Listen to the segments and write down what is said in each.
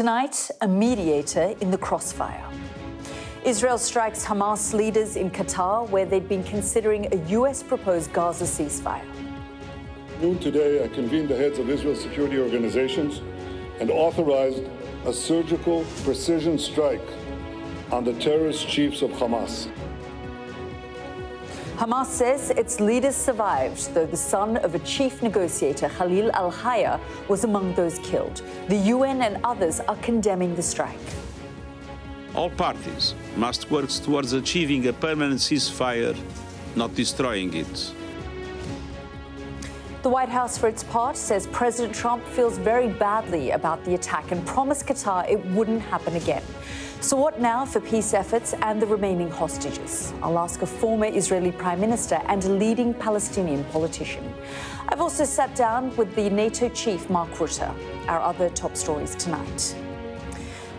Tonight, a mediator in the crossfire. Israel strikes Hamas leaders in Qatar, where they'd been considering a US proposed Gaza ceasefire. Noon today, I convened the heads of Israel's security organizations and authorized a surgical precision strike on the terrorist chiefs of Hamas. Hamas says its leaders survived, though the son of a chief negotiator, Khalil al-Hayya, was among those killed. The UN and others are condemning the strike. All parties must work towards achieving a permanent ceasefire, not destroying it. The White House, for its part, says President Trump feels very badly about the attack and promised Qatar it wouldn't happen again. So what now for peace efforts and the remaining hostages? I'll ask a former Israeli Prime Minister and a leading Palestinian politician. I've also sat down with the NATO Chief, Mark Rutte. Our other top stories tonight.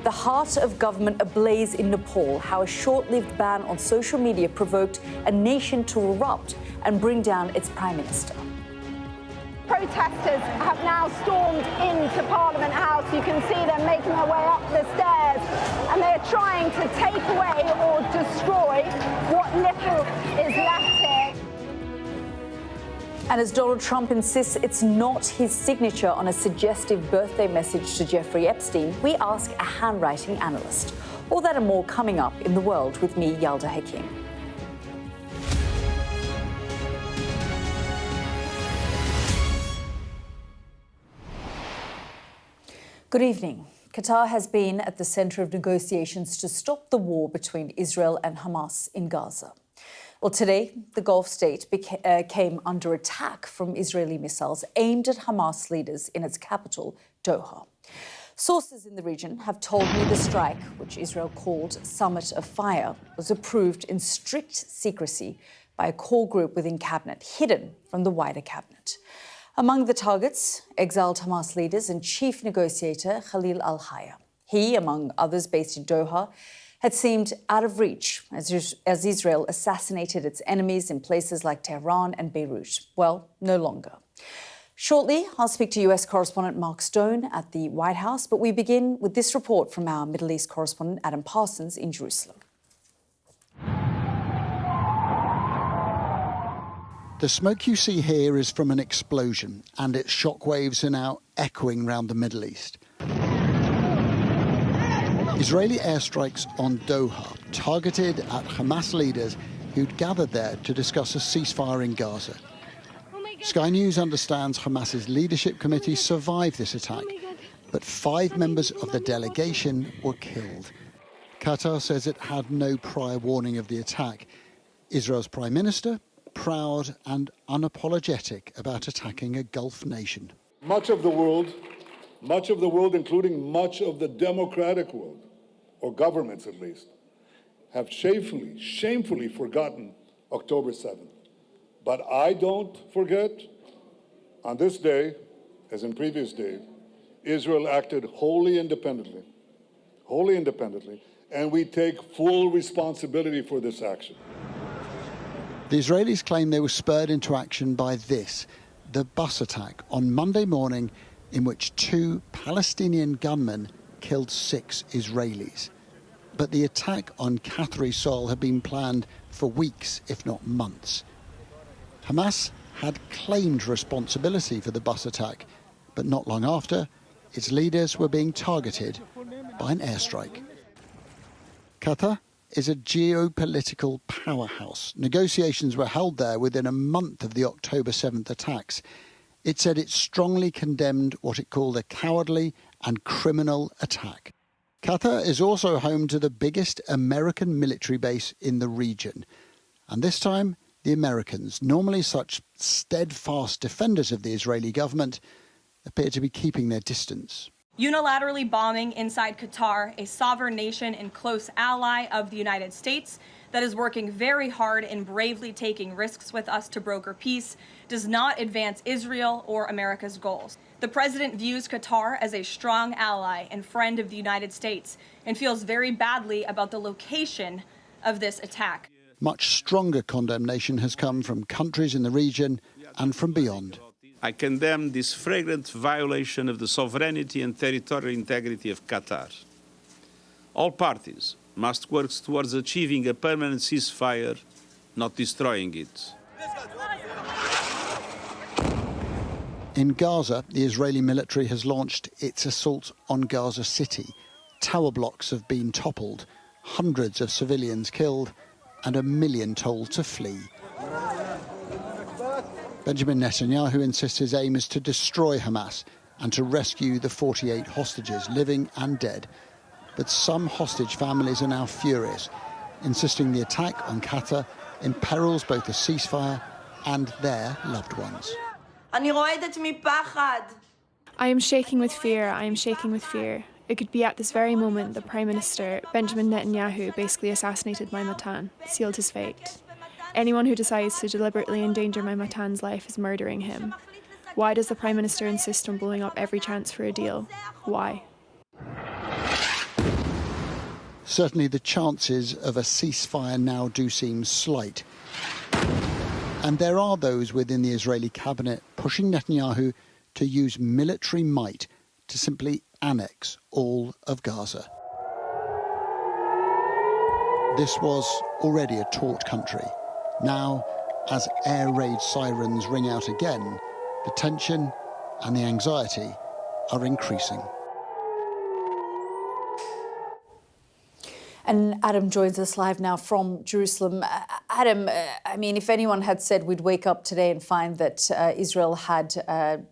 The heart of government ablaze in Nepal, how a short-lived ban on social media provoked a nation to erupt and bring down its Prime Minister. Protesters have now stormed into Parliament House. You can see them making their way up the stairs, and they're trying to take away or destroy what little is left here. And as Donald Trump insists it's not his signature on a suggestive birthday message to Jeffrey Epstein, we ask a handwriting analyst. All that and more coming up in The World with me, Yalda Hakim. Good evening. Qatar has been at the centre of negotiations to stop the war between Israel and Hamas in Gaza. Well, today, the Gulf state came under attack from Israeli missiles aimed at Hamas leaders in its capital, Doha. Sources in the region have told me the strike, which Israel called Summit of Fire, was approved in strict secrecy by a core group within cabinet, hidden from the wider cabinet. Among the targets, exiled Hamas leaders and chief negotiator Khalil al-Hayya. He, among others based in Doha, had seemed out of reach as Israel assassinated its enemies in places like Tehran and Beirut. Well, no longer. Shortly, I'll speak to US correspondent Mark Stone at the White House, but we begin with this report from our Middle East correspondent Adam Parsons in Jerusalem. The smoke you see here is from an explosion, and its shockwaves are now echoing around the Middle East. Israeli airstrikes on Doha targeted at Hamas leaders who'd gathered there to discuss a ceasefire in Gaza. Sky News understands Hamas's leadership committee survived this attack, but 5 members of the delegation were killed. Qatar says it had no prior warning of the attack. Israel's Prime Minister, proud and unapologetic about attacking a Gulf nation. Much of the world, including much of the democratic world, or governments at least, have shamefully forgotten October 7th. But I don't forget. On this day, as in previous days, Israel acted wholly independently, and we take full responsibility for this action. The Israelis claim they were spurred into action by this, the bus attack on Monday morning in which 2 Palestinian gunmen killed 6 Israelis. But the attack on Qatari soil had been planned for weeks, if not months. Hamas had claimed responsibility for the bus attack, but not long after, its leaders were being targeted by an airstrike. Qatar is a geopolitical powerhouse. Negotiations were held there within a month of the October 7th attacks. It said it strongly condemned what it called a cowardly and criminal attack. Qatar is also home to the biggest American military base in the region. And this time, the Americans, normally such steadfast defenders of the Israeli government, appear to be keeping their distance. Unilaterally bombing inside Qatar, a sovereign nation and close ally of the United States that is working very hard and bravely taking risks with us to broker peace, does not advance Israel or America's goals. The president views Qatar as a strong ally and friend of the United States and feels very badly about the location of this attack. Much stronger condemnation has come from countries in the region and from beyond. I condemn this flagrant violation of the sovereignty and territorial integrity of Qatar. All parties must work towards achieving a permanent ceasefire, not destroying it. In Gaza, the Israeli military has launched its assault on Gaza City. Tower blocks have been toppled, hundreds of civilians killed, and 1 million told to flee. Benjamin Netanyahu insists his aim is to destroy Hamas and to rescue the 48 hostages, living and dead. But some hostage families are now furious, insisting the attack on Qatar imperils both the ceasefire and their loved ones. I am shaking with fear. I am shaking with fear. It could be at this very moment that Prime Minister Benjamin Netanyahu basically assassinated my matan, sealed his fate. Anyone who decides to deliberately endanger my matan's life is murdering him. Why does the Prime Minister insist on blowing up every chance for a deal? Why? Certainly the chances of a ceasefire now do seem slight. And there are those within the Israeli cabinet pushing Netanyahu to use military might to simply annex all of Gaza. This was already a taut country. Now, as air raid sirens ring out again, the tension and the anxiety are increasing. And Adam joins us live now from Jerusalem. Adam, I mean, if anyone had said we'd wake up today and find that Israel had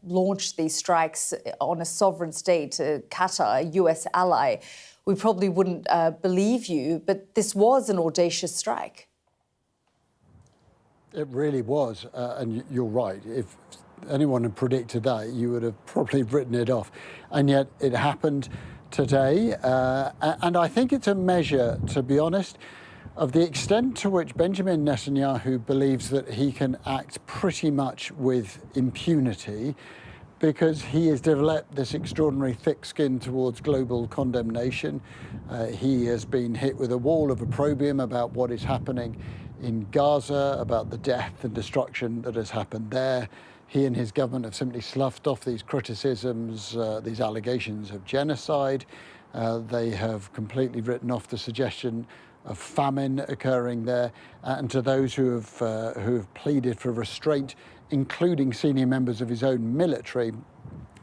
launched these strikes on a sovereign state, Qatar, a US ally, we probably wouldn't believe you. But this was an audacious strike. It really was. And you're right. If anyone had predicted that, you would have probably written it off. And yet it happened today, and I think it's a measure, to be honest, of the extent to which Benjamin Netanyahu believes that he can act pretty much with impunity, because he has developed this extraordinary thick skin towards global condemnation. He has been hit with a wall of opprobrium about what is happening in Gaza, about the death and destruction that has happened there. He and his government have simply sloughed off these criticisms, these allegations of genocide. They have completely written off the suggestion of famine occurring there. And to those who have pleaded for restraint, including senior members of his own military,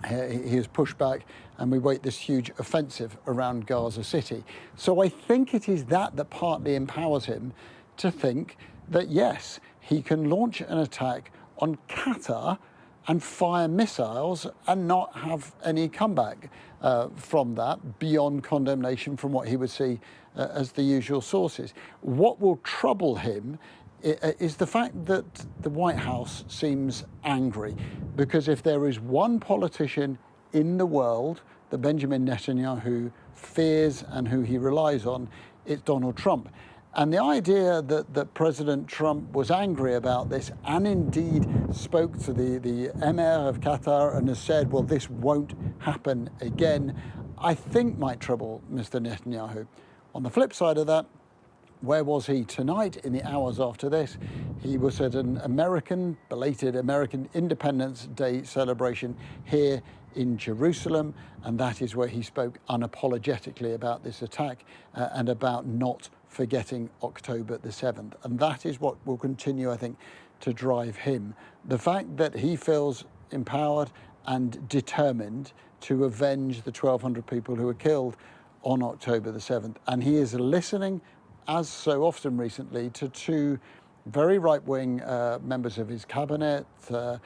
he has pushed back, and we wait this huge offensive around Gaza City. So I think it is that partly empowers him to think that, yes, he can launch an attack on Qatar and fire missiles and not have any comeback from that beyond condemnation from what he would see as the usual sources. What will trouble him is the fact that the White House seems angry, because if there is one politician in the world that Benjamin Netanyahu fears and who he relies on, it's Donald Trump. And the idea that President Trump was angry about this and indeed spoke to the Emir of Qatar and has said, well, this won't happen again, I think might trouble Mr. Netanyahu. On the flip side of that, where was he tonight in the hours after this? He was at an belated American Independence Day celebration here in Jerusalem, and that is where he spoke unapologetically about this attack and about not forgetting October the 7th. And that is what will continue, I think, to drive him. The fact that he feels empowered and determined to avenge the 1,200 people who were killed on October the 7th. And he is listening, as so often recently, to two very right-wing members of his cabinet, Bezalel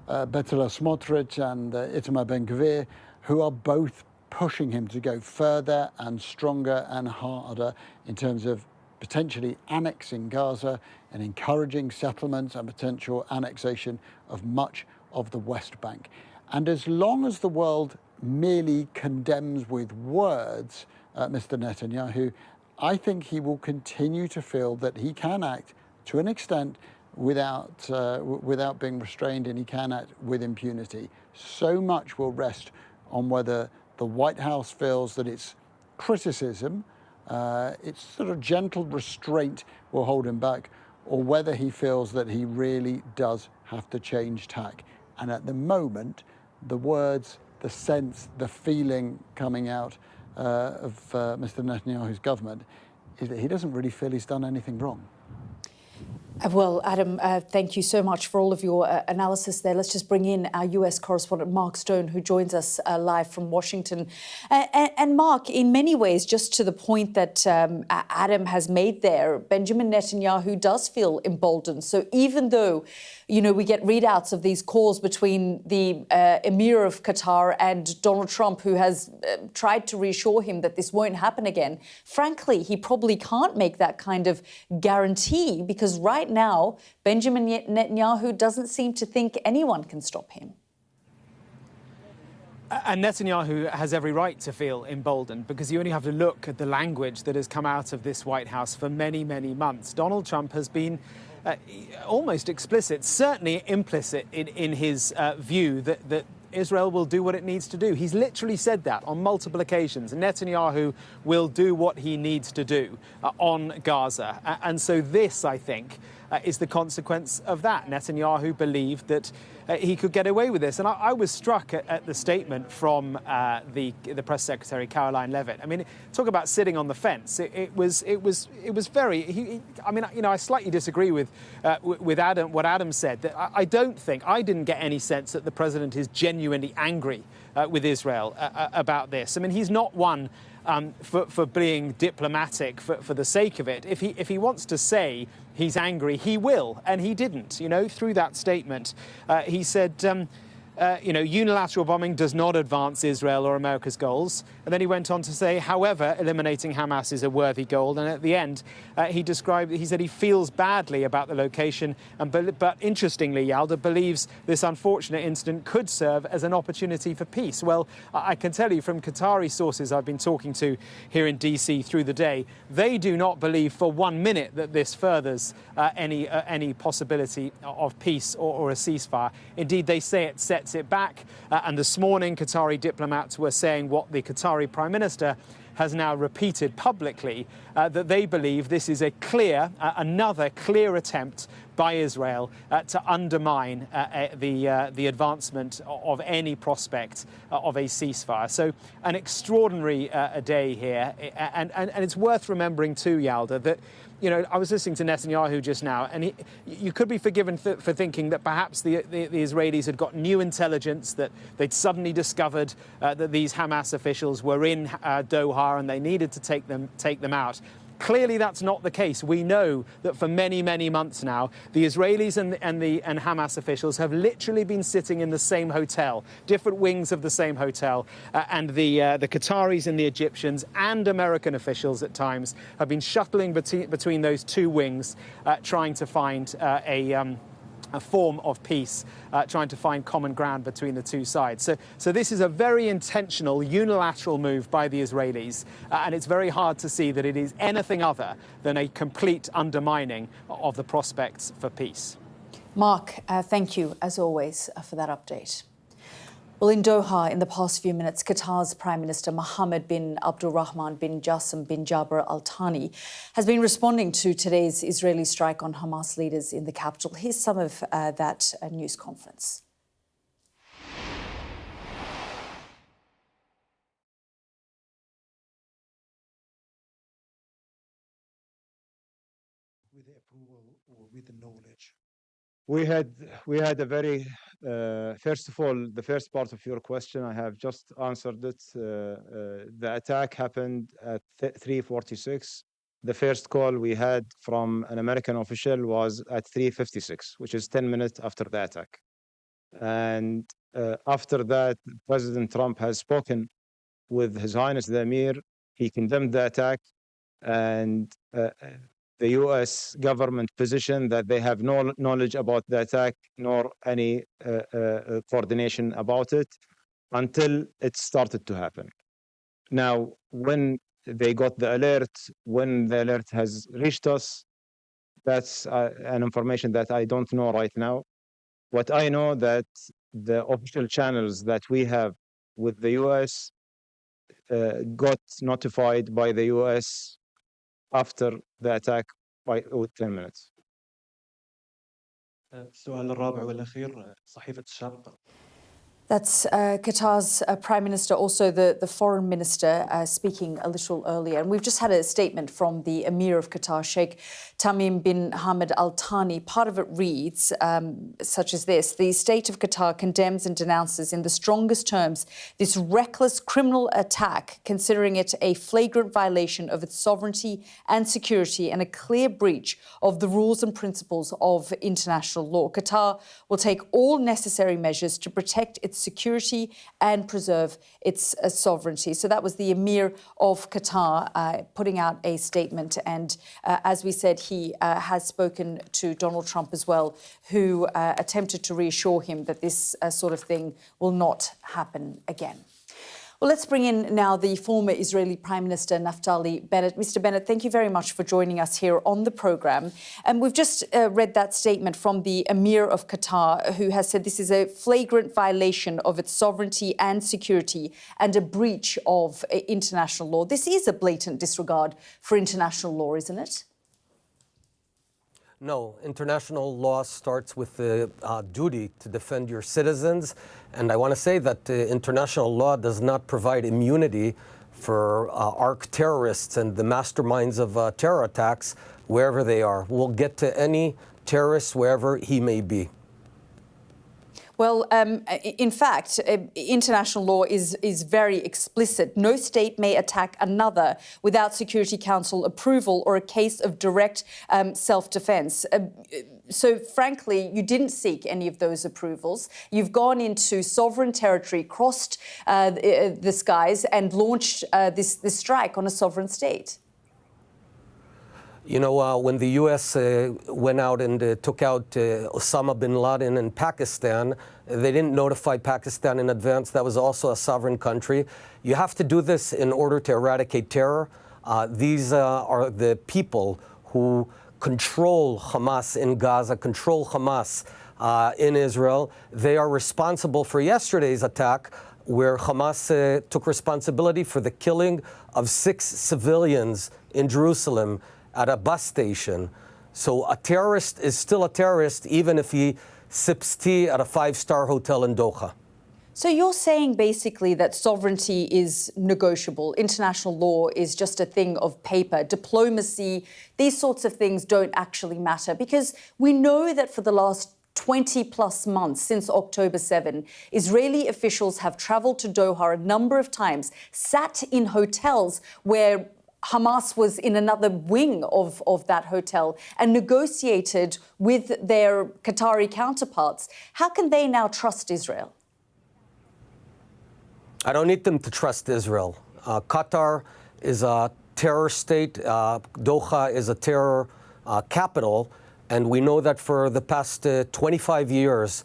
Smotrich and Itamar Ben-Gvir, who are both pushing him to go further and stronger and harder in terms of potentially annexing Gaza and encouraging settlements and potential annexation of much of the West Bank. And as long as the world merely condemns with words Mr. Netanyahu, I think he will continue to feel that he can act to an extent without being restrained, and he can act with impunity. So much will rest on whether the White House feels that its criticism, its sort of gentle restraint will hold him back, or whether he feels that he really does have to change tack. And at the moment, the words, the sense, the feeling coming out of Mr. Netanyahu's government is that he doesn't really feel he's done anything wrong. Well, Adam, thank you so much for all of your analysis there. Let's just bring in our US correspondent, Mark Stone, who joins us live from Washington. And Mark, in many ways, just to the point that Adam has made there, Benjamin Netanyahu does feel emboldened. So even though, you know, we get readouts of these calls between the Emir of Qatar and Donald Trump, who has tried to reassure him that this won't happen again, frankly, he probably can't make that kind of guarantee because right now, Benjamin Netanyahu doesn't seem to think anyone can stop him. And Netanyahu has every right to feel emboldened because you only have to look at the language that has come out of this White House for many, many months. Donald Trump has been almost explicit, certainly implicit in his view that Israel will do what it needs to do. He's literally said that on multiple occasions. Netanyahu will do what he needs to do on Gaza. And so this, I think, is the consequence of that. Netanyahu believed that he could get away with this. And I was struck at the statement from the press secretary, Caroline Levitt. I mean, talk about sitting on the fence. It was very, I mean, you know, I slightly disagree with Adam, what Adam said. That I didn't get any sense that the president is genuinely angry with Israel about this. I mean, he's not one for being diplomatic for the sake of it. If he wants to say he's angry, he will, and he didn't. You know, through that statement, he said, you know, unilateral bombing does not advance Israel or America's goals. And then he went on to say, however, eliminating Hamas is a worthy goal. And at the end, he said he feels badly about the location, but interestingly, Yalda believes this unfortunate incident could serve as an opportunity for peace. Well, I can tell you from Qatari sources I've been talking to here in DC through the day, they do not believe for 1 minute that this furthers any possibility of peace or a ceasefire. Indeed, they say it sets it back. And this morning, Qatari diplomats were saying what the Qatari Prime Minister has now repeated publicly, that they believe this is another clear attempt by Israel to undermine the advancement of any prospect of a ceasefire. So an extraordinary day here. And it's worth remembering too, Yalda, that, you know, I was listening to Netanyahu just now, and you could be forgiven for thinking that perhaps the Israelis had got new intelligence, that they'd suddenly discovered that these Hamas officials were in Doha and they needed to take them out. Clearly, that's not the case. We know that for many, many months now, the Israelis and Hamas officials have literally been sitting in the same hotel, different wings of the same hotel, and the Qataris and the Egyptians and American officials at times have been shuttling between those two wings, trying to find a form of peace, trying to find common ground between the two sides. So this is a very intentional, unilateral move by the Israelis, and it's very hard to see that it is anything other than a complete undermining of the prospects for peace. Mark, thank you, as always, for that update. Well, in Doha, in the past few minutes, Qatar's Prime Minister Mohammed bin Abdulrahman bin Jassim bin Jabr Al Thani has been responding to today's Israeli strike on Hamas leaders in the capital. Here's some of that news conference. With the approval or with the knowledge? We had a very, first of all, the first part of your question, I have just answered it. The attack happened at 3:46. The first call we had from an American official was at 3:56, which is 10 minutes after the attack. And after that, President Trump has spoken with His Highness the Emir. He condemned the attack, and the U.S. government position that they have no knowledge about the attack nor any coordination about it until it started to happen. Now, when they got the alert, when the alert has reached us, that's an information that I don't know right now. What I know that the official channels that we have with the U.S. Got notified by the U.S. after the attack by 10 minutes. السؤال الرابع والأخير صحيفة الشرق. That's Qatar's Prime Minister, also the Foreign Minister, speaking a little earlier. And we've just had a statement from the Emir of Qatar, Sheikh Tamim bin Hamad Al Thani. Part of it reads, such as this: the state of Qatar condemns and denounces in the strongest terms this reckless criminal attack, considering it a flagrant violation of its sovereignty and security and a clear breach of the rules and principles of international law. Qatar will take all necessary measures to protect its security and preserve its sovereignty. So that was the Emir of Qatar putting out a statement. And as we said, he has spoken to Donald Trump as well, who attempted to reassure him that this sort of thing will not happen again. Well, let's bring in now the former Israeli Prime Minister, Naftali Bennett. Mr. Bennett, thank you very much for joining us here on the programme. And we've just read that statement from the Emir of Qatar, who has said this is a flagrant violation of its sovereignty and security and a breach of international law. This is a blatant disregard for international law, isn't it? No, international law starts with the duty to defend your citizens. And I want to say that international law does not provide immunity for arc terrorists and the masterminds of terror attacks, wherever they are. We'll get to any terrorist wherever he may be. Well, in fact, international law is very explicit. No state may attack another without Security Council approval or a case of direct self-defence. So, frankly, you didn't seek any of those approvals. You've gone into sovereign territory, crossed the skies and launched this strike on a sovereign state. You know, when the U.S. went out and took out Osama bin Laden in Pakistan, they didn't notify Pakistan in advance. That was also a sovereign country. You have to do this in order to eradicate terror. These are the people who control Hamas in Gaza, control Hamas in Israel. They are responsible for yesterday's attack, where Hamas took responsibility for the killing of 6 civilians in Jerusalem at a bus station. So a terrorist is still a terrorist, even if he sips tea at a 5-star hotel in Doha. So you're saying basically that sovereignty is negotiable. International law is just a thing of paper. Diplomacy, these sorts of things don't actually matter, because we know that for the last 20 plus months since October 7, Israeli officials have travelled to Doha a number of times, sat in hotels where Hamas was in another wing of that hotel and negotiated with their Qatari counterparts. How can they now trust Israel? I don't need them to trust Israel. Qatar is a terror state. Doha is a terror capital. And we know that for the past 25 years,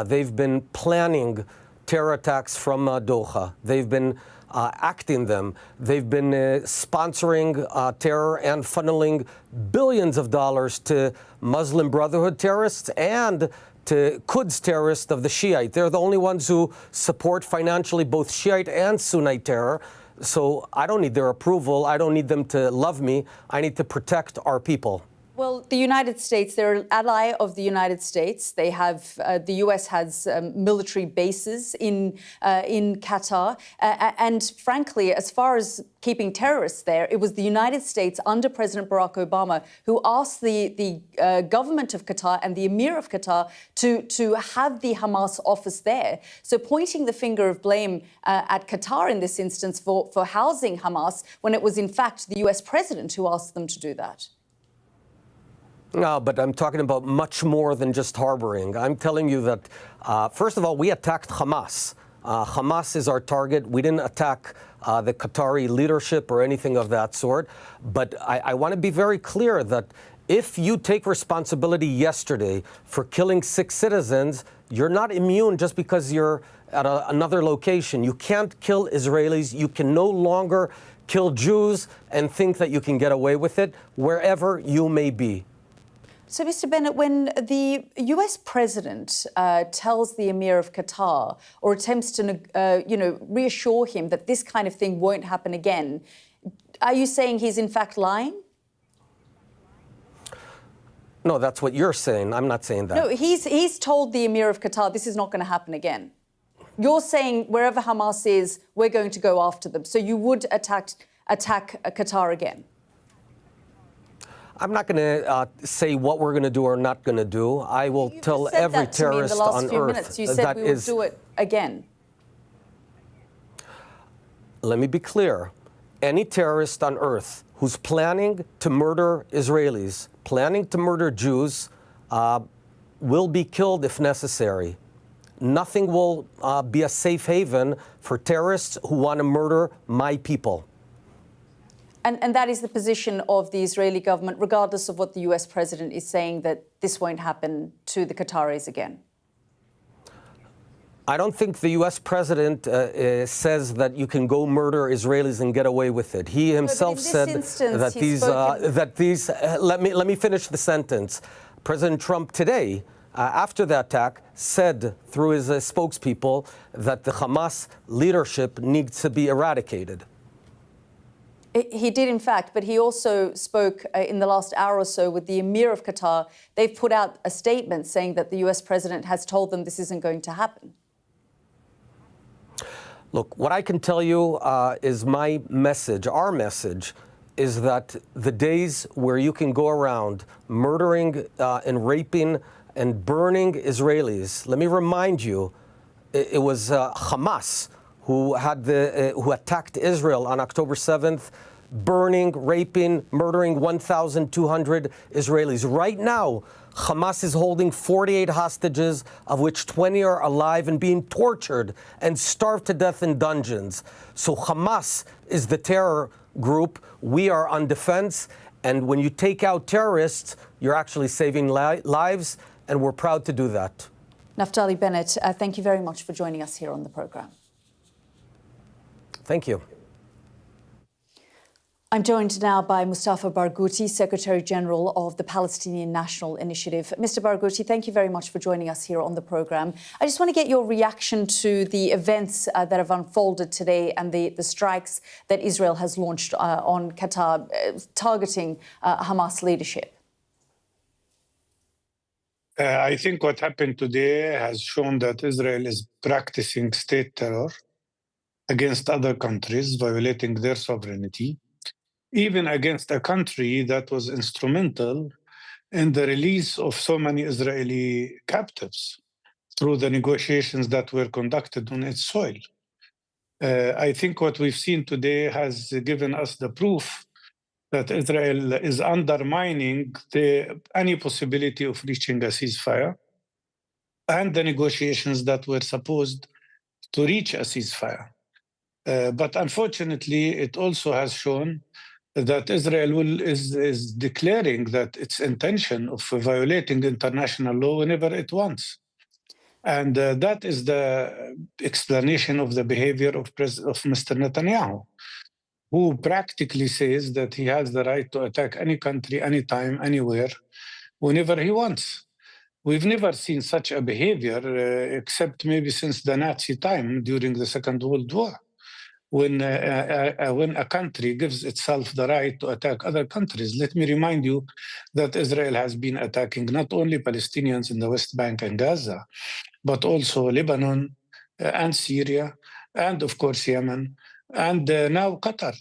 they've been planning terror attacks from Doha. They've been acting them. They've been sponsoring terror and funneling billions of dollars to Muslim Brotherhood terrorists and to Quds terrorists of the Shiite. They're the only ones who support financially both Shiite and Sunnite terror. So I don't need their approval. I don't need them to love me. I need to protect our people. Well, the United States, they're an ally of the United States. They have, the US has military bases in Qatar. And frankly, as far as keeping terrorists there, it was the United States under President Barack Obama who asked the government of Qatar and the Emir of Qatar to have the Hamas office there. So pointing the finger of blame at Qatar in this instance for housing Hamas, when it was in fact the US president who asked them to do that. No, but I'm talking about much more than just harboring. I'm telling you that, first of all, we attacked Hamas. Hamas is our target. We didn't attack the Qatari leadership or anything of that sort. But I want to be very clear that if you take responsibility yesterday for killing 6 citizens, you're not immune just because you're at another location. You can't kill Israelis. You can no longer kill Jews and think that you can get away with it wherever you may be. So, Mr. Bennett, when the US president tells the Emir of Qatar or attempts to, reassure him that this kind of thing won't happen again, are you saying he's in fact lying? No, that's what you're saying. I'm not saying that. No, he's told the Emir of Qatar this is not going to happen again. You're saying wherever Hamas is, we're going to go after them. So you would attack Qatar again? I'm not going to say what we're going to do or not going to do. I will tell every terrorist on earth in the last few minutes. You said we will do it again. Let me be clear. Any terrorist on earth who's planning to murder Israelis, planning to murder Jews, will be killed if necessary. Nothing will be a safe haven for terrorists who want to murder my people. And that is the position of the Israeli government, regardless of what the US president is saying, that this won't happen to the Qataris again? I don't think the U.S. president says that you can go murder Israelis and get away with it. He himself said that these. Let me finish the sentence. President Trump today, after the attack, said through his spokespeople that the Hamas leadership needs to be eradicated. He did, in fact, but he also spoke in the last hour or so with the Emir of Qatar. They've put out a statement saying that the U.S. president has told them this isn't going to happen. Look, what I can tell you is my message, our message, is that the days where you can go around murdering and raping and burning Israelis, let me remind you, it was Hamas who attacked Israel on October 7th, burning, raping, murdering 1,200 Israelis. Right now, Hamas is holding 48 hostages, of which 20 are alive and being tortured and starved to death in dungeons. So Hamas is the terror group. We are on defense. And when you take out terrorists, you're actually saving lives, and we're proud to do that. Naftali Bennett, thank you very much for joining us here on the programme. Thank you. I'm joined now by Mustafa Barghouti, Secretary General of the Palestinian National Initiative. Mr. Barghouti, thank you very much for joining us here on the programme. I just want to get your reaction to the events that have unfolded today and the strikes that Israel has launched on Qatar, targeting Hamas leadership. I think what happened today has shown that Israel is practicing state terror against other countries, violating their sovereignty, even against a country that was instrumental in the release of so many Israeli captives through the negotiations that were conducted on its soil. I think what we've seen today has given us the proof that Israel is undermining any possibility of reaching a ceasefire and the negotiations that were supposed to reach a ceasefire. But unfortunately, it also has shown that Israel is declaring that its intention of violating international law whenever it wants. And that is the explanation of the behavior of Mr. Netanyahu, who practically says that he has the right to attack any country, anytime, anywhere, whenever he wants. We've never seen such a behavior, except maybe since the Nazi time during the Second World War, when a country gives itself the right to attack other countries. Let me remind you that Israel has been attacking not only Palestinians in the West Bank and Gaza, but also Lebanon and Syria, and of course Yemen, and now Qatar.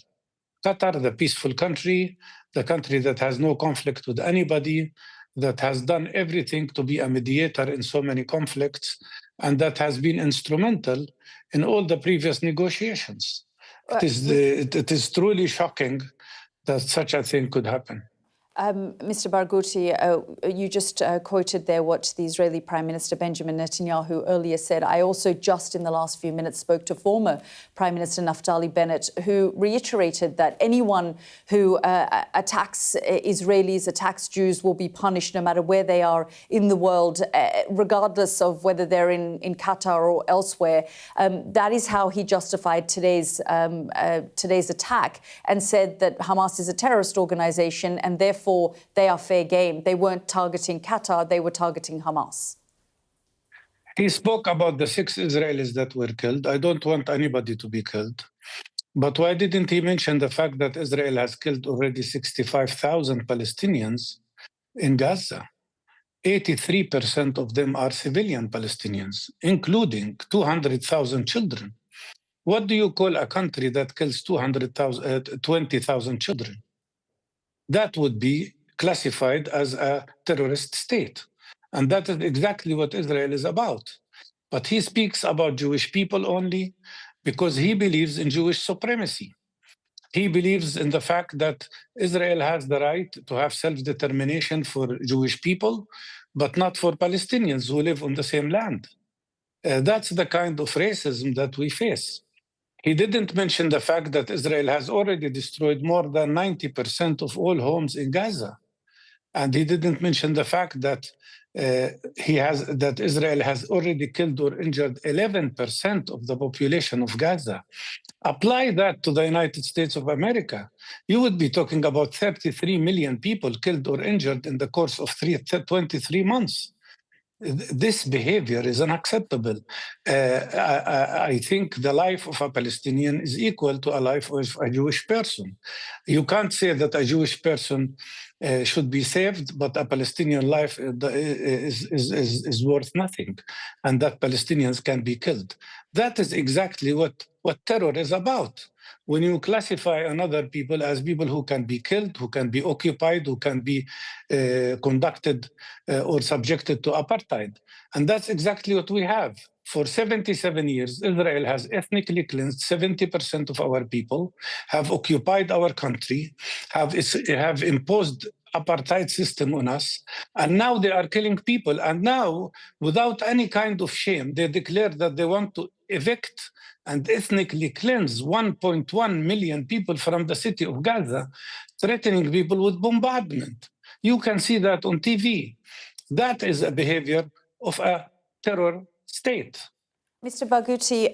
Qatar, the peaceful country, the country that has no conflict with anybody, that has done everything to be a mediator in so many conflicts, and that has been instrumental in all the previous negotiations. It is truly shocking that such a thing could happen. Mr. Barghouti, you just quoted there what the Israeli Prime Minister Benjamin Netanyahu earlier said. I also just in the last few minutes spoke to former Prime Minister Naftali Bennett, who reiterated that anyone who attacks Israelis, attacks Jews, will be punished no matter where they are in the world, regardless of whether they're in Qatar or elsewhere. That is how he justified today's attack, and said that Hamas is a terrorist organization and therefore they are fair game. They weren't targeting Qatar, they were targeting Hamas. He spoke about the 6 Israelis that were killed. I don't want anybody to be killed. But why didn't he mention the fact that Israel has killed already 65,000 Palestinians in Gaza? 83% of them are civilian Palestinians, including 200,000 children. What do you call a country that kills 20,000 children? That would be classified as a terrorist state. And that is exactly what Israel is about. But he speaks about Jewish people only because he believes in Jewish supremacy. He believes in the fact that Israel has the right to have self-determination for Jewish people, but not for Palestinians who live on the same land. That's the kind of racism that we face. He didn't mention the fact that Israel has already destroyed more than 90% of all homes in Gaza. And he didn't mention the fact that Israel has already killed or injured 11% of the population of Gaza. Apply that to the United States of America, you would be talking about 33 million people killed or injured in the course of 23 months. This behavior is unacceptable. I think the life of a Palestinian is equal to a life of a Jewish person. You can't say that a Jewish person should be saved, but a Palestinian life is worth nothing, and that Palestinians can be killed. That is exactly what terror is about. When you classify another people as people who can be killed, who can be occupied, who can be conducted or subjected to apartheid. And that's exactly what we have. For 77 years, Israel has ethnically cleansed 70% of our people, have occupied our country, have imposed apartheid system on us, and now they are killing people. And now, without any kind of shame, they declare that they want to evict and ethnically cleanse 1.1 million people from the city of Gaza, threatening people with bombardment. You can see that on TV. That is a behavior of a terror state. Mr. Barghouti,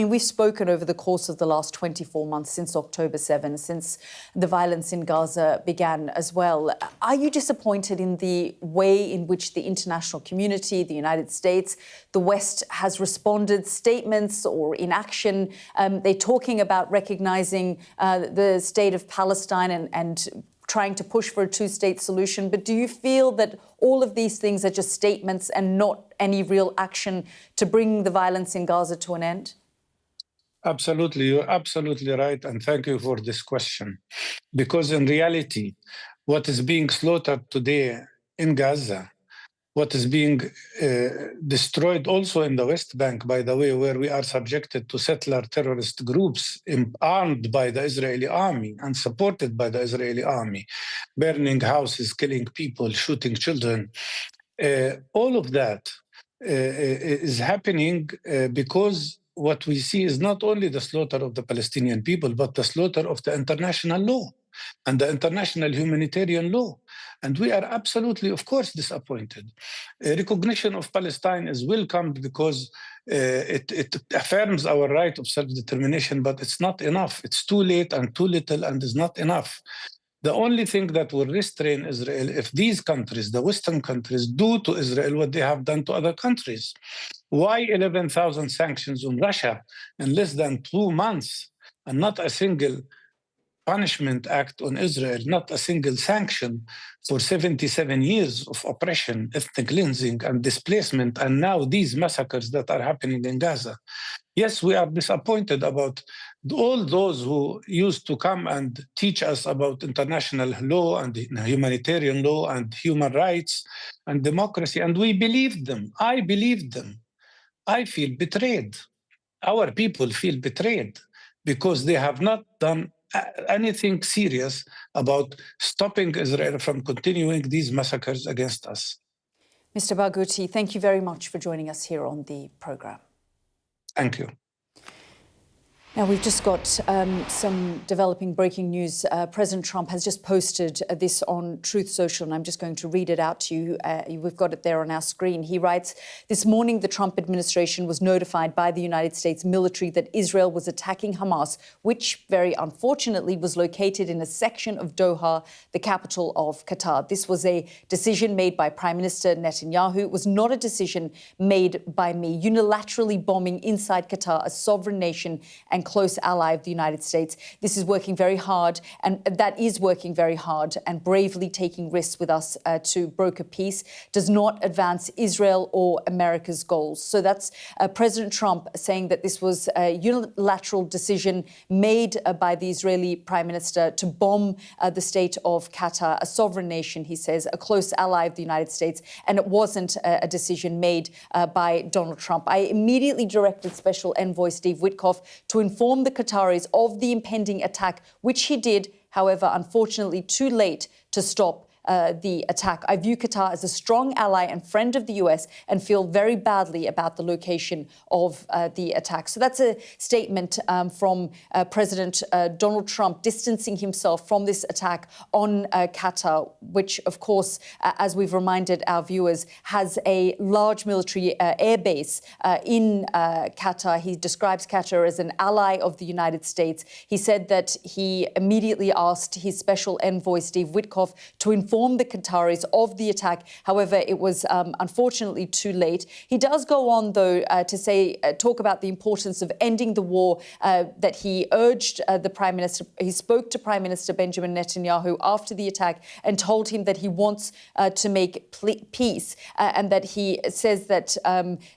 we've spoken over the course of the last 24 months since October 7, since the violence in Gaza began as well. Are you disappointed in the way in which the international community, the United States, the West has responded, statements or inaction? They're talking about recognizing the state of Palestine and trying to push for a two-state solution. But do you feel that all of these things are just statements and not any real action to bring the violence in Gaza to an end? Absolutely. You're absolutely right. And thank you for this question. Because in reality, what is being slaughtered today in Gaza, what is being destroyed also in the West Bank, by the way, where we are subjected to settler terrorist groups armed by the Israeli army and supported by the Israeli army, burning houses, killing people, shooting children. All of that is happening because what we see is not only the slaughter of the Palestinian people, but the slaughter of the international law and the international humanitarian law. And we are absolutely, of course, disappointed. Recognition of Palestine is welcomed because it affirms our right of self-determination, but it's not enough. It's too late and too little and is not enough. The only thing that will restrain Israel if these countries, the Western countries, do to Israel what they have done to other countries. Why 11,000 sanctions on Russia in less than 2 months and not a single punishment act on Israel, not a single sanction for 77 years of oppression, ethnic cleansing and displacement, and now these massacres that are happening in Gaza? Yes, we are disappointed about all those who used to come and teach us about international law and humanitarian law and human rights and democracy, and we believed them. I believed them. I feel betrayed. Our people feel betrayed because they have not done anything serious about stopping Israel from continuing these massacres against us. Mr. Barghouti, thank you very much for joining us here on the programme. Thank you. Now, we've just got some developing breaking news. President Trump has just posted this on Truth Social, and I'm just going to read it out to you. We've got it there on our screen. He writes, "This morning, the Trump administration was notified by the United States military that Israel was attacking Hamas, which very unfortunately was located in a section of Doha, the capital of Qatar. This was a decision made by Prime Minister Netanyahu. It was not a decision made by me. Unilaterally bombing inside Qatar, a sovereign nation, and and close ally of the United States. This is working very hard, and that is working very hard and bravely taking risks with us to broker peace, does not advance Israel or America's goals. So that's President Trump saying that this was a unilateral decision made by the Israeli Prime Minister to bomb the state of Qatar, a sovereign nation, he says, a close ally of the United States, and it wasn't a decision made by Donald Trump. I immediately directed Special Envoy Steve Witkoff to inform the Qataris of the impending attack, which he did, however, unfortunately too late to stop the attack. I view Qatar as a strong ally and friend of the US and feel very badly about the location of the attack. So that's a statement from President Donald Trump distancing himself from this attack on Qatar, which, of course, as we've reminded our viewers, has a large military airbase in Qatar. He describes Qatar as an ally of the United States. He said that he immediately asked his special envoy, Steve Witkoff, to inform the Qataris of the attack. However, it was unfortunately too late. He does go on, though, to talk about the importance of ending the war, that he urged the Prime Minister. He spoke to Prime Minister Benjamin Netanyahu after the attack and told him that he wants to make peace, and that he says that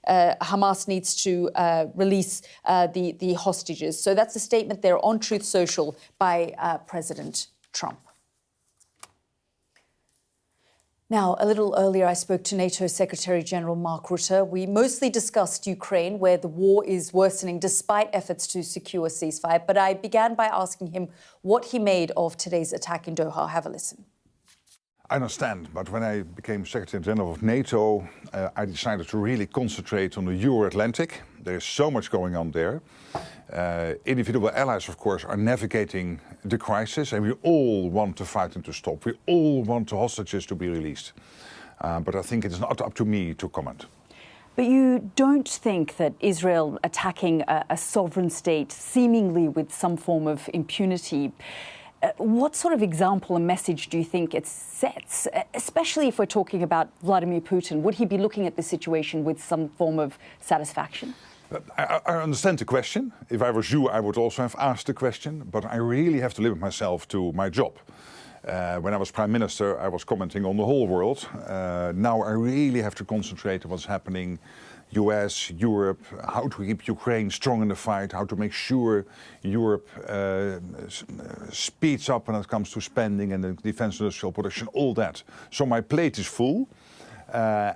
Hamas needs to release the hostages. So that's a statement there on Truth Social by President Trump. Now, a little earlier, I spoke to NATO Secretary General Mark Rutte. We mostly discussed Ukraine, where the war is worsening despite efforts to secure a ceasefire. But I began by asking him what he made of today's attack in Doha. Have a listen. I understand, but when I became Secretary General of NATO, I decided to really concentrate on the Euro-Atlantic. There is so much going on there. Individual allies, of course, are navigating the crisis, and we all want the fighting to stop. We all want the hostages to be released. But I think it is not up to me to comment. But you don't think that Israel attacking a sovereign state, seemingly with some form of impunity, what sort of example and message do you think it sets, especially if we're talking about Vladimir Putin? Would he be looking at the situation with some form of satisfaction? I understand the question. If I was you, I would also have asked the question, but I really have to limit myself to my job. When I was Prime Minister, I was commenting on the whole world. Now I really have to concentrate on what's happening US, Europe, how to keep Ukraine strong in the fight, how to make sure Europe speeds up when it comes to spending and the defense industrial production, all that. So my plate is full.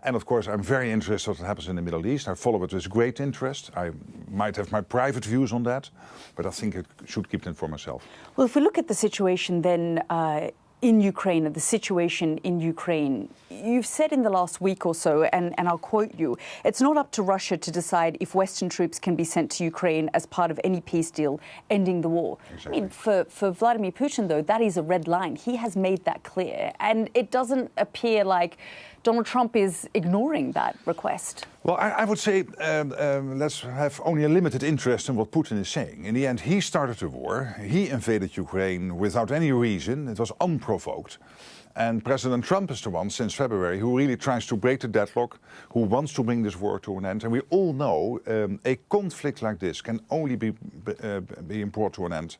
And of course, I'm very interested in what happens in the Middle East. I follow it with great interest. I might have my private views on that, but I think I should keep them for myself. Well, if we look at the situation then in Ukraine, and the situation in Ukraine, you've said in the last week or so, and I'll quote you, it's not up to Russia to decide if Western troops can be sent to Ukraine as part of any peace deal ending the war. Exactly. I mean, for Vladimir Putin, though, that is a red line. He has made that clear. And it doesn't appear like Donald Trump is ignoring that request. Well, I would say let's have only a limited interest in what Putin is saying. In the end, he started the war. He invaded Ukraine without any reason. It was unprovoked. And President Trump is the one since February who really tries to break the deadlock, who wants to bring this war to an end. And we all know a conflict like this can only be brought to an end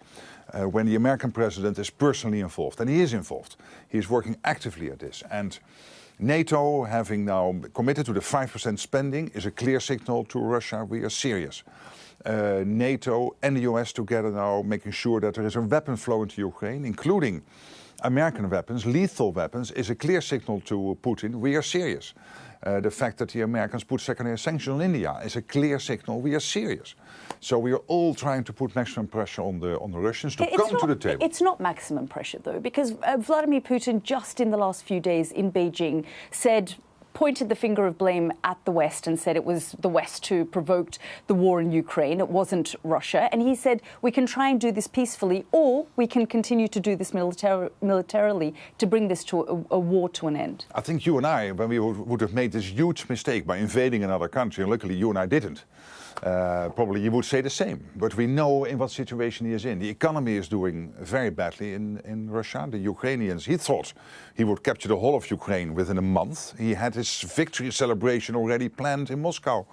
when the American president is personally involved. And he is involved. He is working actively at this. And NATO, having now committed to the 5% spending, is a clear signal to Russia we are serious. NATO and the US together now making sure that there is a weapon flow into Ukraine, including American weapons, lethal weapons, is a clear signal to Putin we are serious. The fact that the Americans put secondary sanctions on India is a clear signal we are serious. So we are all trying to put maximum pressure on the Russians to come to the table. It's not maximum pressure, though, because Vladimir Putin just in the last few days in Beijing pointed the finger of blame at the West and said it was the West who provoked the war in Ukraine. It wasn't Russia. And he said we can try and do this peacefully, or we can continue to do this militarily to bring this to a war to an end. I think you and I, when we would have made this huge mistake by invading another country, and luckily you and I didn't. probably you would say the same. But we know in what situation he is in. The economy is doing very badly in Russia. The Ukrainians, he thought he would capture the whole of Ukraine within a month. He had his victory celebration already planned in Moscow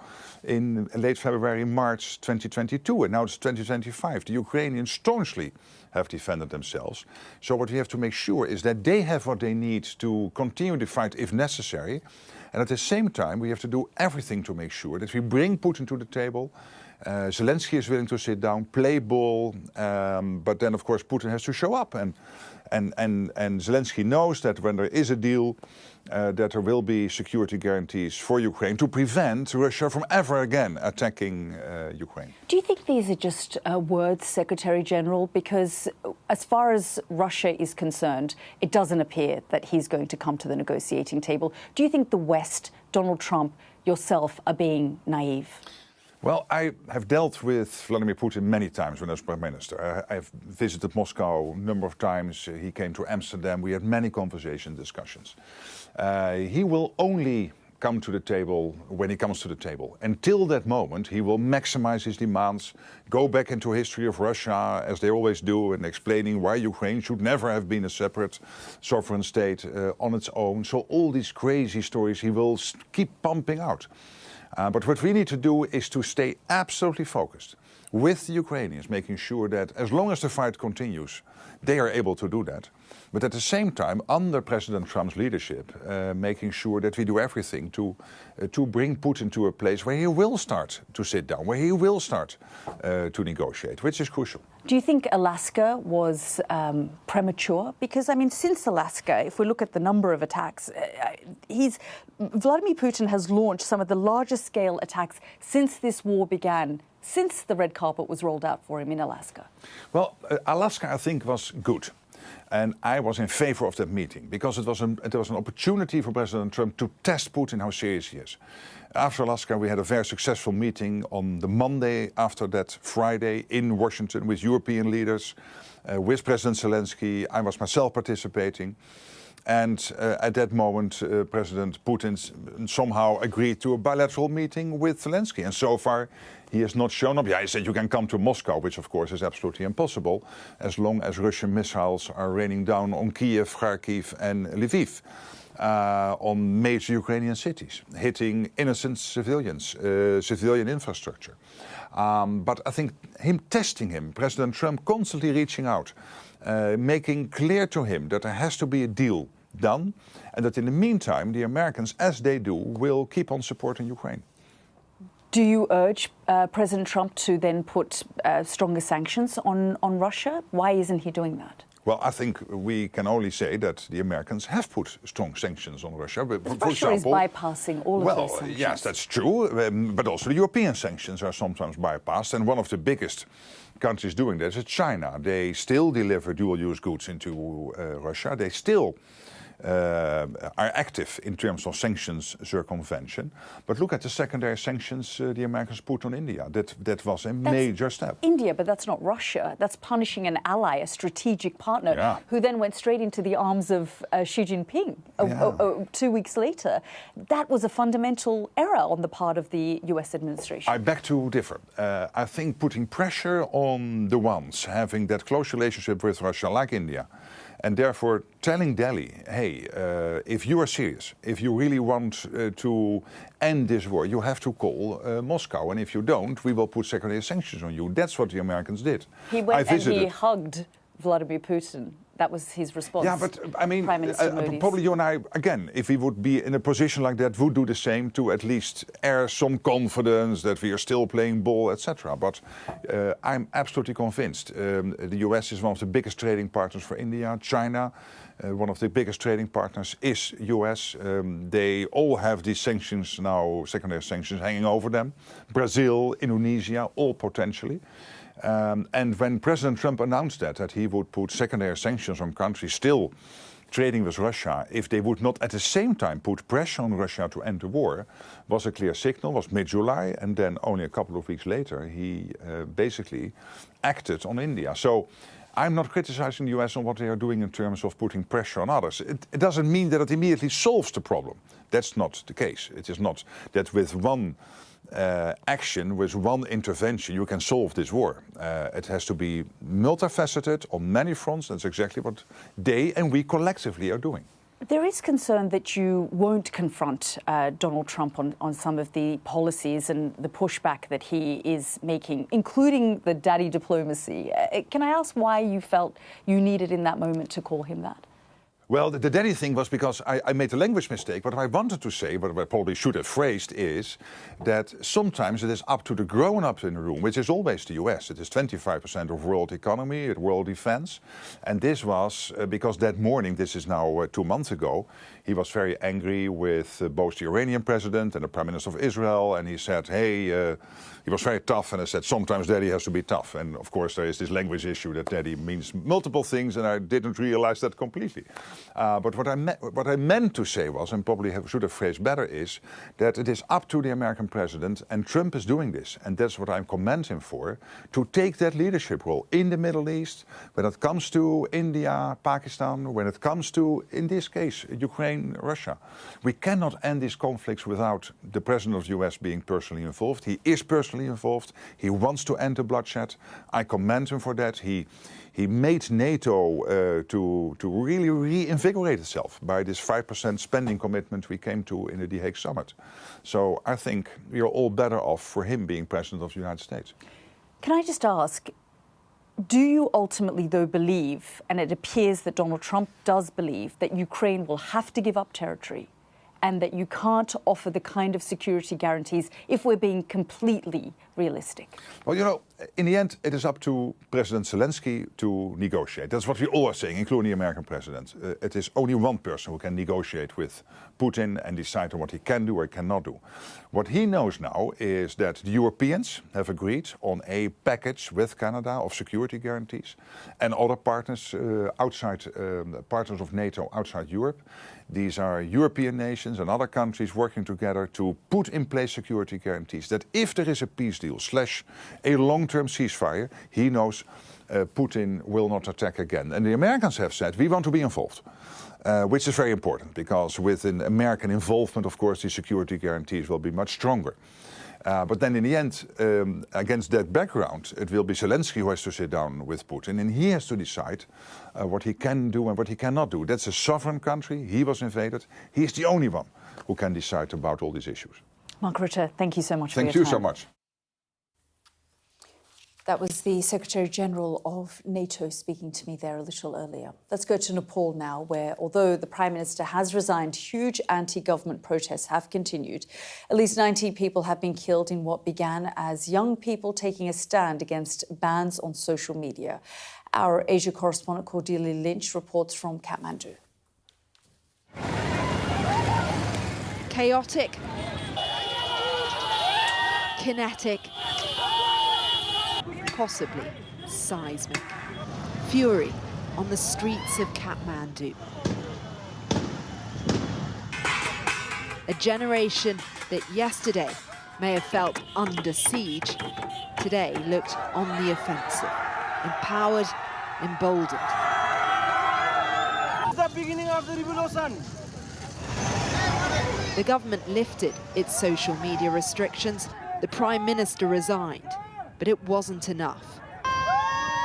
in late February, March 2022, and now it's 2025. The Ukrainians staunchly have defended themselves. So what we have to make sure is that they have what they need to continue the fight if necessary. And at the same time, we have to do everything to make sure that we bring Putin to the table. Zelensky is willing to sit down, play ball, but then of course Putin has to show up. And Zelensky knows that when there is a deal, that there will be security guarantees for Ukraine to prevent Russia from ever again attacking Ukraine. Do you think these are just words, Secretary General? Because as far as Russia is concerned, it doesn't appear that he's going to come to the negotiating table. Do you think the West, Donald Trump, yourself, are being naive? Well, I have dealt with Vladimir Putin many times when I was Prime Minister. I've visited Moscow a number of times. He came to Amsterdam. We had many conversations, discussions. He will only come to the table when he comes to the table. Until that moment, he will maximize his demands, go back into history of Russia, as they always do, and explaining why Ukraine should never have been a separate sovereign state on its own. So all these crazy stories he will keep pumping out. But what we need to do is to stay absolutely focused with the Ukrainians, making sure that as long as the fight continues, they are able to do that. But at the same time, under President Trump's leadership, making sure that we do everything to bring Putin to a place where he will start to sit down, where he will start to negotiate, which is crucial. Do you think Alaska was premature? Because, I mean, since Alaska, if we look at the number of attacks, Vladimir Putin has launched some of the largest scale attacks since this war began, since the red carpet was rolled out for him in Alaska. Well, Alaska, I think, was good. And I was in favor of that meeting because it was an opportunity for President Trump to test Putin how serious he is. After Alaska, we had a very successful meeting on the Monday after that Friday in Washington with European leaders, with President Zelensky. I was myself participating. And at that moment, President Putin somehow agreed to a bilateral meeting with Zelensky. And so far, he has not shown up. Yeah, he said you can come to Moscow, which of course is absolutely impossible, as long as Russian missiles are raining down on Kiev, Kharkiv and Lviv, on major Ukrainian cities, hitting innocent civilians, civilian infrastructure. But I think testing him, President Trump constantly reaching out, making clear to him that there has to be a deal done, and that in the meantime, the Americans, as they do, will keep on supporting Ukraine. Do you urge President Trump to then put stronger sanctions on Russia? Why isn't he doing that? Well, I think we can only say that the Americans have put strong sanctions on Russia. But Russia is bypassing all of those sanctions. Yes, that's true. But also the European sanctions are sometimes bypassed. And one of the biggest countries doing that is China. They still deliver dual-use goods into Russia. They still are active in terms of sanctions circumvention. But look at the secondary sanctions the Americans put on India. That was a major step. India, but that's not Russia. That's punishing an ally, a strategic partner, who then went straight into the arms of Xi Jinping 2 weeks later. That was a fundamental error on the part of the US administration. I beg to differ. I think putting pressure on the ones having that close relationship with Russia, like India, and therefore telling Delhi, hey, if you are serious, if you really want to end this war, you have to call Moscow. And if you don't, we will put secondary sanctions on you. That's what the Americans did. He went and he hugged Vladimir Putin. That was his response. Yeah, but I mean, Prime Minister probably you and I, again, if we would be in a position like that, would do the same to at least air some confidence that we are still playing ball, etc. But I'm absolutely convinced. The US is one of the biggest trading partners for India. China, one of the biggest trading partners is US. They all have these sanctions now, secondary sanctions hanging over them. Brazil, Indonesia, all potentially. And when President Trump announced that he would put secondary sanctions on countries still trading with Russia, if they would not at the same time put pressure on Russia to end the war, was a clear signal, was mid-July, and then only a couple of weeks later he basically acted on India. So I'm not criticizing the US on what they are doing in terms of putting pressure on others. It doesn't mean that it immediately solves the problem. That's not the case. It is not that with one action, with one intervention, you can solve this war. It has to be multifaceted on many fronts. That's exactly what they and we collectively are doing. There is concern that you won't confront Donald Trump on some of the policies and the pushback that he is making, including the daddy diplomacy. Can I ask why you felt you needed in that moment to call him that? Well, the daddy thing was because I made a language mistake. What I wanted to say, what I probably should have phrased, is that sometimes it is up to the grown-ups in the room, which is always the US. It is 25% of world economy, world defense. And this was because that morning, this is now 2 months ago, he was very angry with both the Iranian president and the Prime Minister of Israel. And he said, hey, he was very tough. And I said, sometimes daddy has to be tough. And of course, there is this language issue that daddy means multiple things. And I didn't realize that completely. But what I meant to say was, and probably should have phrased better, is that it is up to the American president, and Trump is doing this, and that's what I commend him for, to take that leadership role in the Middle East, when it comes to India, Pakistan, when it comes to, in this case, Ukraine, Russia. We cannot end these conflicts without the president of the US being personally involved. He is personally involved. He wants to end the bloodshed. I commend him for that. He made NATO to really reinvigorate itself by this 5% spending commitment we came to in the The Hague summit. So I think we are all better off for him being president of the United States. Can I just ask, do you ultimately, though, believe, and it appears that Donald Trump does believe, that Ukraine will have to give up territory and that you can't offer the kind of security guarantees if we're being completely realistic? Well, you know, in the end, it is up to President Zelensky to negotiate. That's what we all are saying, including the American president. It is only one person who can negotiate with Putin and decide on what he can do or cannot do. What he knows now is that the Europeans have agreed on a package with Canada of security guarantees, and other partners partners of NATO outside Europe. These are European nations and other countries working together to put in place security guarantees that if there is a peace deal / a long-term ceasefire, he knows Putin will not attack again. And the Americans have said, we want to be involved, which is very important because with an American involvement, of course, the security guarantees will be much stronger. But then in the end, against that background, it will be Zelensky who has to sit down with Putin, and he has to decide what he can do and what he cannot do. That's a sovereign country. He was invaded. He is the only one who can decide about all these issues. Mark Rutte, thank you so much for your time. Thank you so much. That was the Secretary-General of NATO speaking to me there a little earlier. Let's go to Nepal now, where although the Prime Minister has resigned, huge anti-government protests have continued. At least 19 people have been killed in what began as young people taking a stand against bans on social media. Our Asia correspondent Cordelia Lynch reports from Kathmandu. Chaotic, kinetic, possibly seismic. Fury on the streets of Kathmandu. A generation that yesterday may have felt under siege, today looked on the offensive, empowered, emboldened. It's the beginning of the revolution. The government lifted its social media restrictions. The Prime Minister resigned. But it wasn't enough.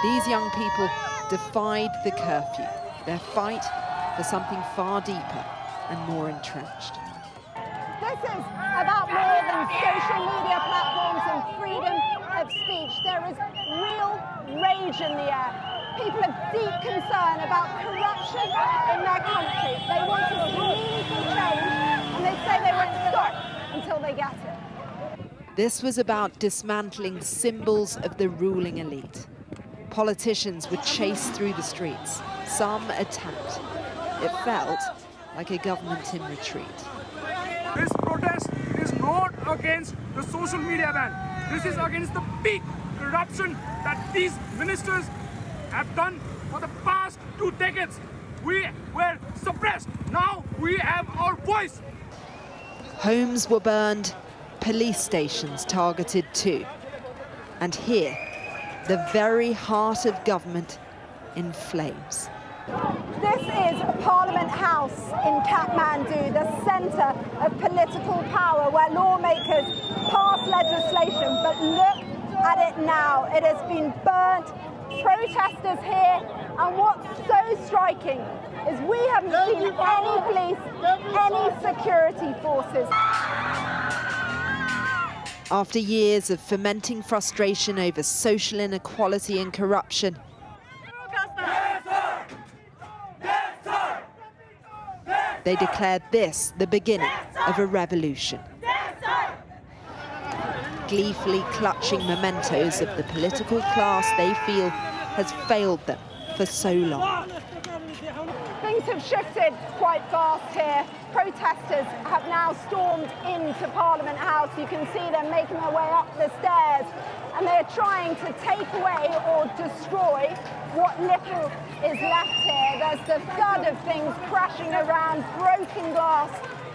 These young people defied the curfew, their fight for something far deeper and more entrenched. This is about more than social media platforms and freedom of speech. There is real rage in the air. People have deep concern about corruption in their country. They want to see meaningful change, and they say they won't stop until they get it. This was about dismantling symbols of the ruling elite. Politicians were chased through the streets, some attacked. It felt like a government in retreat. This protest is not against the social media ban. This is against the big corruption that these ministers have done for the past 2 decades. We were suppressed. Now we have our voice. Homes were burned. Police stations targeted too. And here, the very heart of government in flames. This is Parliament House in Kathmandu, the centre of political power where lawmakers pass legislation. But look at it now. It has been burnt. Protesters here. And what's so striking is we haven't seen any police, any security forces. After years of fermenting frustration over social inequality and corruption, they declared this the beginning of a revolution. Gleefully clutching mementos of the political class they feel has failed them for so long. Things have shifted quite fast here. Protesters have now stormed into Parliament House. You can see them making their way up the stairs, and they're trying to take away or destroy what little is left here. There's the thud of things crashing around, broken glass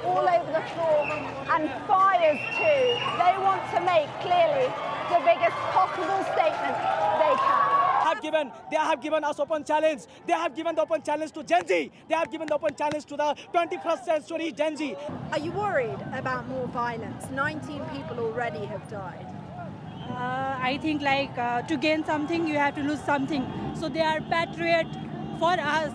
all over the floor, and fires too. They want to make clearly the biggest possible statement they can. They have given us open challenge. They have given the open challenge to Gen Z. They have given the open challenge to the 21st century Gen Z. Are you worried about more violence? 19 people already have died. I think to gain something, you have to lose something. So they are patriots for us.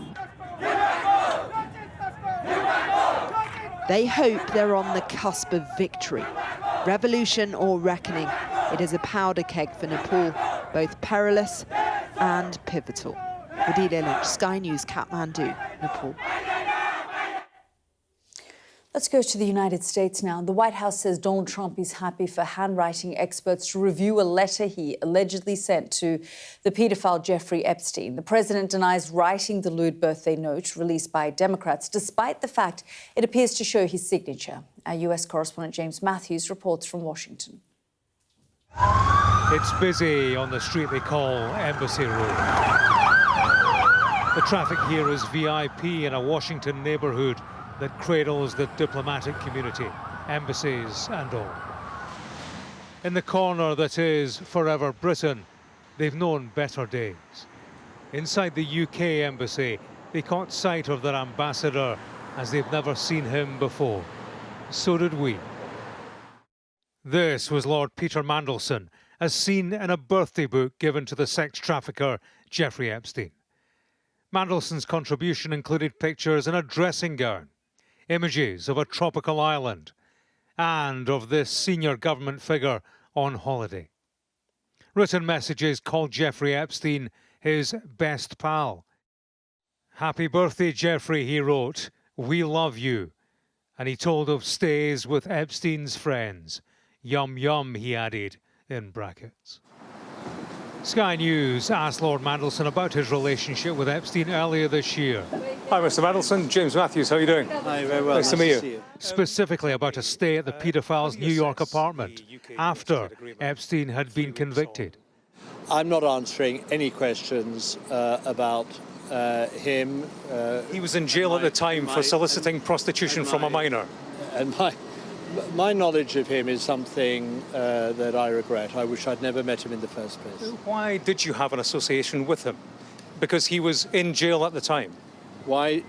They hope they're on the cusp of victory. Revolution or reckoning, it is a powder keg for Nepal, both perilous and pivotal. Cordelia Lynch, Sky News, Kathmandu, Nepal. Let's go to the United States now. The White House says Donald Trump is happy for handwriting experts to review a letter he allegedly sent to the paedophile Jeffrey Epstein. The president denies writing the lewd birthday note released by Democrats, despite the fact it appears to show his signature. Our US correspondent James Matthews reports from Washington. It's busy on the street they call Embassy Road. The traffic here is VIP in a Washington neighborhood that cradles the diplomatic community, embassies and all. In the corner that is forever Britain, they've known better days. Inside the UK embassy, they caught sight of their ambassador as they've never seen him before. So did we. This was Lord Peter Mandelson, as seen in a birthday book given to the sex trafficker Jeffrey Epstein. Mandelson's contribution included pictures in a dressing gown, images of a tropical island, and of this senior government figure on holiday. Written messages called Jeffrey Epstein his best pal. "Happy birthday, Jeffrey," he wrote. "We love you." And he told of stays with Epstein's friends. Yum yum, he added in brackets. Sky News asked Lord Mandelson about his relationship with Epstein earlier this year. Hi, Mr. Mandelson. James Matthews, how are you doing? Hi, very well. Nice to meet you. Specifically about a stay at the paedophile's New York apartment after Epstein had been convicted. I'm not answering any questions about him. He was in jail at the time for soliciting prostitution from a minor. And my knowledge of him is something that I regret. I wish I'd never met him in the first place. Why did you have an association with him? Because he was in jail at the time. Why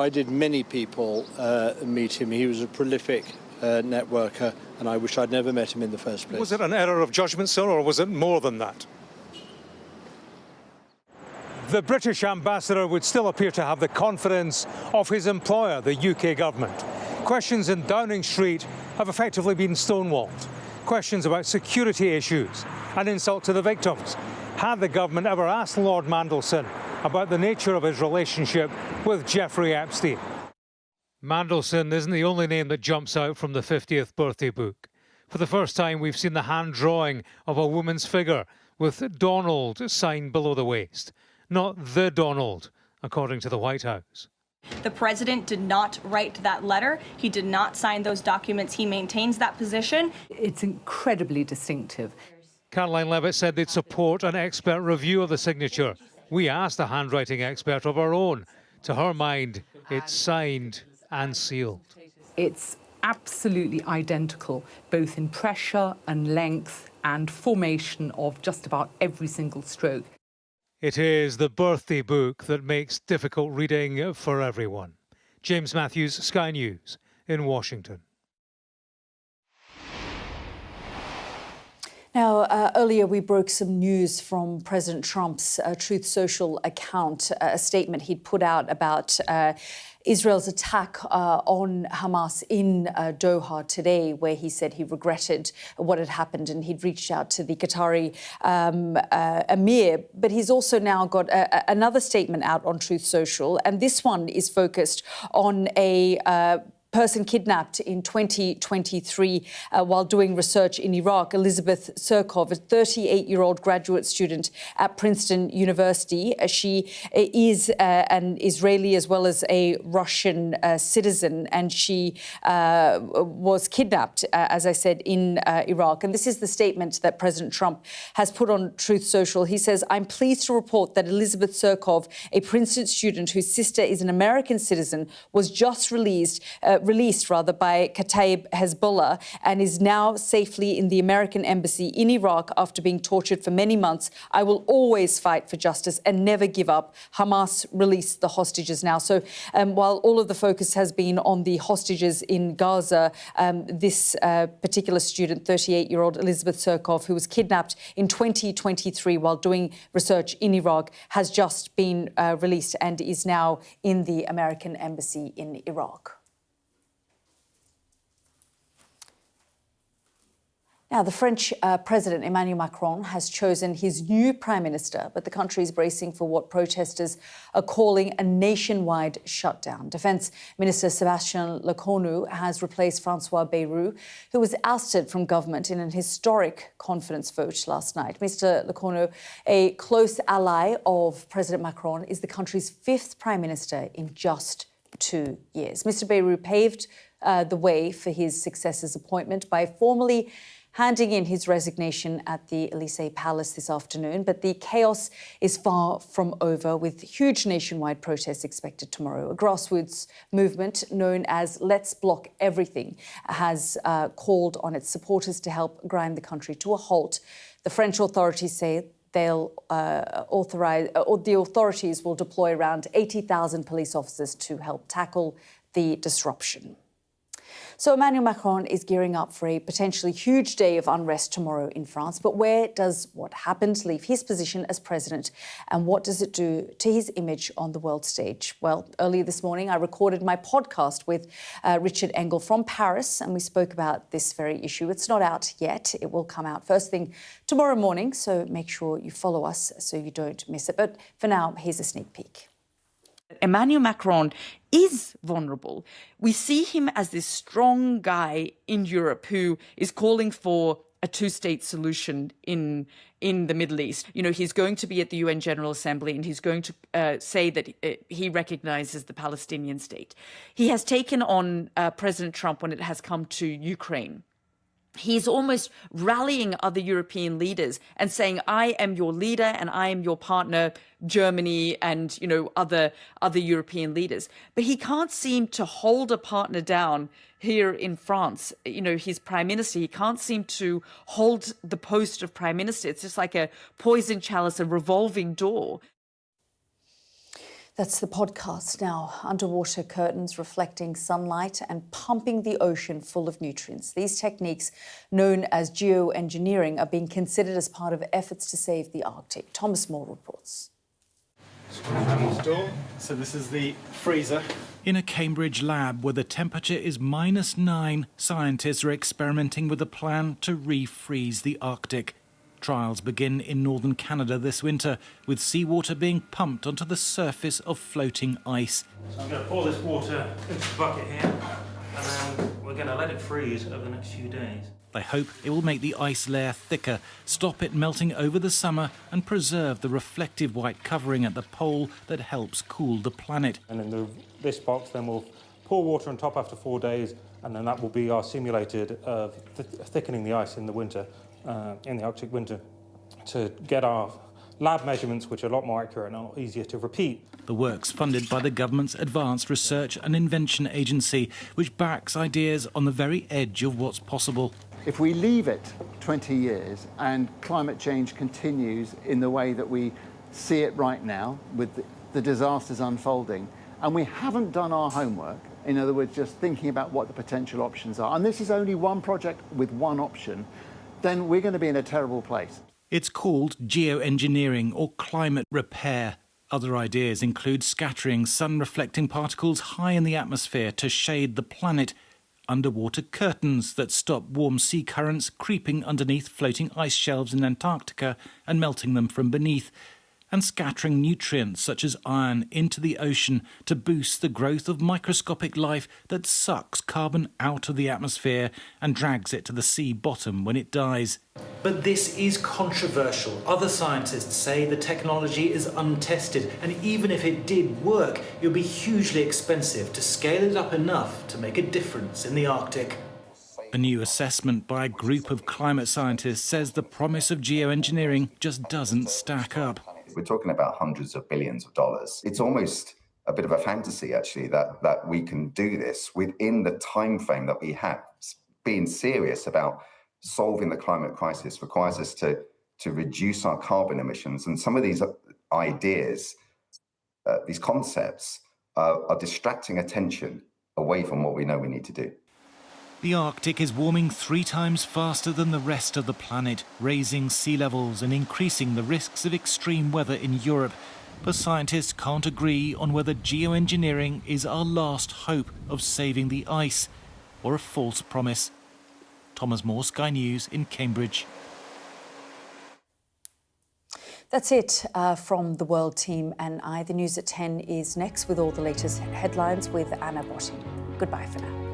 did many people meet him? He was a prolific networker, and I wish I'd never met him in the first place. Was it an error of judgment, sir, or was it more than that? The British ambassador would still appear to have the confidence of his employer, the UK government. Questions in Downing Street have effectively been stonewalled. Questions about security issues, an insult to the victims. Had the government ever asked Lord Mandelson about the nature of his relationship with Jeffrey Epstein? Mandelson isn't the only name that jumps out from the 50th birthday book. For the first time, we've seen the hand drawing of a woman's figure with Donald signed below the waist. Not the Donald, according to the White House. The president did not write that letter. He did not sign those documents. He maintains that position. It's incredibly distinctive. Caroline Levitt said they'd support an expert review of the signature. We asked a handwriting expert of our own. To her mind, it's signed and sealed. It's absolutely identical, both in pressure and length and formation of just about every single stroke. It is the birthday book that makes difficult reading for everyone. James Matthews, Sky News in Washington. Now, earlier we broke some news from President Trump's Truth Social account, a statement he'd put out about Israel's attack on Hamas in Doha today, where he said he regretted what had happened and he'd reached out to the Qatari emir. But he's also now got another statement out on Truth Social, and this one is focused on a person kidnapped in 2023 while doing research in Iraq, Elizabeth Surkov, a 38-year-old graduate student at Princeton University. She is an Israeli as well as a Russian citizen, and she was kidnapped, as I said, in Iraq. And this is the statement that President Trump has put on Truth Social. He says, "I'm pleased to report that Elizabeth Surkov, a Princeton student whose sister is an American citizen, was just released by Kataib Hezbollah and is now safely in the American embassy in Iraq after being tortured for many months. I will always fight for justice and never give up. Hamas released the hostages now." So while all of the focus has been on the hostages in Gaza, this particular student, 38-year-old Elizabeth Surkov, who was kidnapped in 2023 while doing research in Iraq, has just been released and is now in the American embassy in Iraq. Now, the French President Emmanuel Macron has chosen his new prime minister, but the country is bracing for what protesters are calling a nationwide shutdown. Defence Minister Sébastien Lecornu has replaced François Bayrou, who was ousted from government in an historic confidence vote last night. Mr. Lecornu, a close ally of President Macron, is the country's fifth prime minister in just 2 years. Mr. Bayrou paved the way for his successor's appointment by formally handing in his resignation at the Élysée Palace this afternoon. But the chaos is far from over, with huge nationwide protests expected tomorrow. A grassroots movement known as Let's Block Everything has called on its supporters to help grind the country to a halt. The French authorities say the authorities will deploy around 80,000 police officers to help tackle the disruption. So Emmanuel Macron is gearing up for a potentially huge day of unrest tomorrow in France. But where does what happened leave his position as president, and what does it do to his image on the world stage? Well, earlier this morning, I recorded my podcast with Richard Engel from Paris, and we spoke about this very issue. It's not out yet. It will come out first thing tomorrow morning, so make sure you follow us so you don't miss it. But for now, here's a sneak peek. Emmanuel Macron is vulnerable. We see him as this strong guy in Europe who is calling for a two-state solution in the Middle East. You know, he's going to be at the UN General Assembly and he's going to say that he recognizes the Palestinian state. He has taken on President Trump when it has come to Ukraine. He's almost rallying other European leaders and saying, I am your leader and I am your partner, Germany and, other European leaders. But he can't seem to hold a partner down here in France. He's prime minister. He can't seem to hold the post of prime minister. It's just like a poison chalice, a revolving door. That's the podcast now. Underwater curtains reflecting sunlight and pumping the ocean full of nutrients. These techniques, known as geoengineering, are being considered as part of efforts to save the Arctic. Thomas Moore reports. So this is the freezer. In a Cambridge lab where the temperature is -9, scientists are experimenting with a plan to refreeze the Arctic. Trials begin in northern Canada this winter, with seawater being pumped onto the surface of floating ice. So I'm going to pour this water into the bucket here, and then we're going to let it freeze over the next few days. They hope it will make the ice layer thicker, stop it melting over the summer, and preserve the reflective white covering at the pole that helps cool the planet. And in this box, then we'll pour water on top after 4 days, and then that will be our simulated of thickening the ice in the winter. In the Arctic winter, to get our lab measurements, which are a lot more accurate and a lot easier to repeat. The work's funded by the government's Advanced Research and Invention Agency, which backs ideas on the very edge of what's possible. If we leave it 20 years and climate change continues in the way that we see it right now with the disasters unfolding, and we haven't done our homework, in other words, just thinking about what the potential options are, and this is only one project with one option, then we're going to be in a terrible place. It's called geoengineering or climate repair. Other ideas include scattering sun-reflecting particles high in the atmosphere to shade the planet, underwater curtains that stop warm sea currents creeping underneath floating ice shelves in Antarctica and melting them from beneath, and scattering nutrients such as iron into the ocean to boost the growth of microscopic life that sucks carbon out of the atmosphere and drags it to the sea bottom when it dies. But this is controversial. Other scientists say the technology is untested, and even if it did work, it would be hugely expensive to scale it up enough to make a difference in the Arctic. A new assessment by a group of climate scientists says the promise of geoengineering just doesn't stack up. We're talking about hundreds of billions of dollars. It's almost a bit of a fantasy, actually, that we can do this within the time frame that we have. Being serious about solving the climate crisis requires us to reduce our carbon emissions. And some of these ideas, these concepts, are distracting attention away from what we know we need to do. The Arctic is warming 3 times faster than the rest of the planet, raising sea levels and increasing the risks of extreme weather in Europe. But scientists can't agree on whether geoengineering is our last hope of saving the ice or a false promise. Thomas Moore, Sky News in Cambridge. That's it from the World Team and I. The news at 10 is next with all the latest headlines with Anna Botting. Goodbye for now.